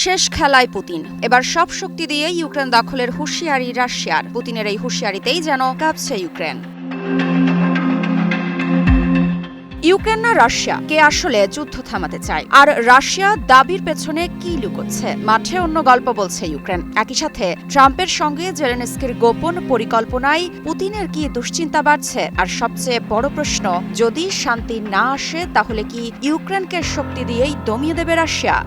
শেষ খেলায় পুতিন। এবার সব শক্তি দিয়ে ইউক্রেন দখলের হুঁশিয়ারি রাশিয়ার। পুতিনের এই হুঁশিয়ারিতেই যেন কাঁপছে ইউক্রেন। ইউক্রেন না রাশিয়া, কে আসলে যুদ্ধ থামাতে চায়, আর রাশিয়া দাবির পেছনে কি লুকোচ্ছে? মাঠে অন্য গল্প বলছে ইউক্রেন। একই সাথে ট্রাম্পের সঙ্গে জেলেনস্কির গোপন পরিকল্পনায় পুতিনের কি দুশ্চিন্তা বাড়ছে? আর সবচেয়ে বড় প্রশ্ন, যদি শান্তি না আসে তাহলে কি ইউক্রেনকে শক্তি দিয়েই দমিয়ে দেবে রাশিয়া?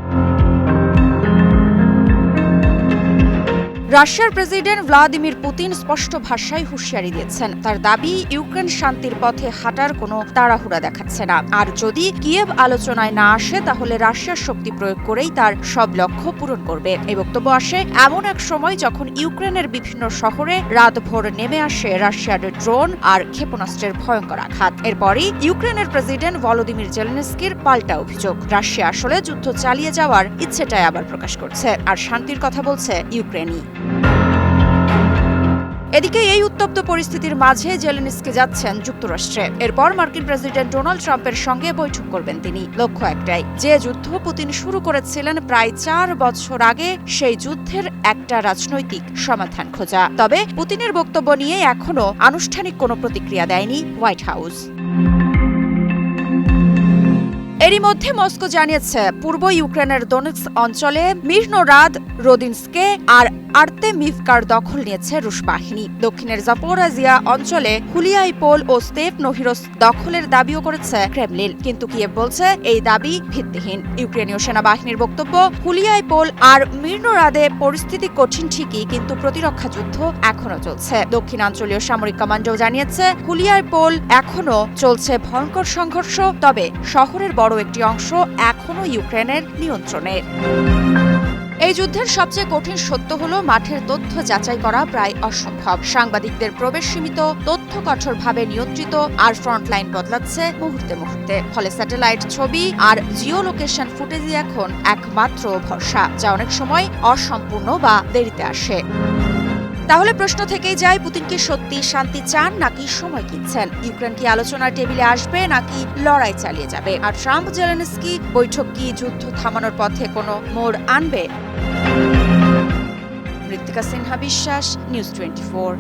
রাশিয়ার প্রেসিডেন্ট ভ্লাদিমির পুতিন স্পষ্ট ভাষায় হুঁশিয়ারি দিয়েছেন। তার দাবি, ইউক্রেন শান্তির পথে হাঁটার কোনো তাড়াহুড়া দেখাচ্ছে না। আর যদি কিয়েভ আলোচনায় না আসে তাহলে রাশিয়ার শক্তি প্রয়োগ করেই তার সব লক্ষ্য পূরণ করবে। এই বক্তব্য আসে এমন এক সময় যখন ইউক্রেনের বিভিন্ন শহরে রাতভর নেমে আসে রাশিয়ার ড্রোন আর ক্ষেপণাস্ত্রের ভয়ঙ্কর আঘাত। এরপরই ইউক্রেনের প্রেসিডেন্ট ভলোদিমির জেলেনস্কির পাল্টা অভিযোগ, রাশিয়া আসলে যুদ্ধ চালিয়ে যাওয়ার ইচ্ছেটাই আবার প্রকাশ করছে, আর শান্তির কথা বলছে ইউক্রেনই। এদিকে এই উত্তপ্ত পরিস্থিতির মাঝে জেলেনস্কি যাচ্ছেন যুক্তরাষ্ট্রে। এরপর মার্কিন প্রেসিডেন্ট ডোনাল্ড ট্রাম্পের সঙ্গে বৈঠক করবেন তিনি। লক্ষ্য একটাই, যে যুদ্ধ পুতিন শুরু করেছিলেন প্রায় 4 বছর আগে, সেই যুদ্ধের একটা রাজনৈতিক সমাধান খোঁজা। তবে পুতিনের বক্তব্য নিয়ে এখনো আনুষ্ঠানিক কোনো প্রতিক্রিয়া দেয়নি হোয়াইট হাউস। এরই মধ্যে মস্কো জানিয়েছে, পূর্ব ইউক্রেনের দোনেৎস্ক অঞ্চলে মিরনোরাদ, রোদিনস্কে আর আর্তেমিভকার দখল নিয়েছে রুশ বাহিনী। দক্ষিণের জাপোরাজিয়া অঞ্চলে হুলিয়াইপোল ও স্তেপ নোহিরস দখলের দাবিও করেছে ক্রেমলিন, কিন্তু কিয়েভ বলছে এই দাবি ভিত্তিহীন। ইউক্রেনীয় সেনাবাহিনীর বক্তব্য, হুলিয়াইপোল আর মিরনোরাদে পরিস্থিতি কঠিন ঠিকই, কিন্তু প্রতিরক্ষা যুদ্ধ এখনো চলছে। দক্ষিণাঞ্চলীয় সামরিক কমান্ডও জানিয়েছে, হুলিয়াইপোল এখনো চলছে ভয়ঙ্কর সংঘর্ষ, তবে শহরের বড় একটি অংশ এখনো ইউক্রেনের নিয়ন্ত্রণে। এই যুদ্ধের সবচেয়ে কঠিন সত্য হলো, মাঠের তথ্য যাচাই করা প্রায় অসম্ভব। সাংবাদিকদের প্রবেশ সীমিত, তথ্য কঠোরভাবে নিয়ন্ত্রিত, আর ফ্রন্টলাইন বদলাচ্ছে মুহূর্তে মুহূর্তে। ফলে স্যাটেলাইট ছবি আর জিও লোকেশন ফুটেজই এখন একমাত্র ভরসা, যা অনেক সময় অসম্পূর্ণ বা দেরিতে আসে। তাহলে প্রশ্ন থেকেই যায়, পুতিন কি সত্যি শান্তি চান নাকি সময় কিনছেন? ইউক্রেন কি আলোচনার টেবিলে আসবে নাকি লড়াই চালিয়ে যাবে? আর ট্রাম্প জেলেনস্কি বৈঠক কি যুদ্ধ থামানোর পথে কোনো মোড় আনবে? মৃত্তিকা সিনহা বিশ্বাস, নিউজ 24।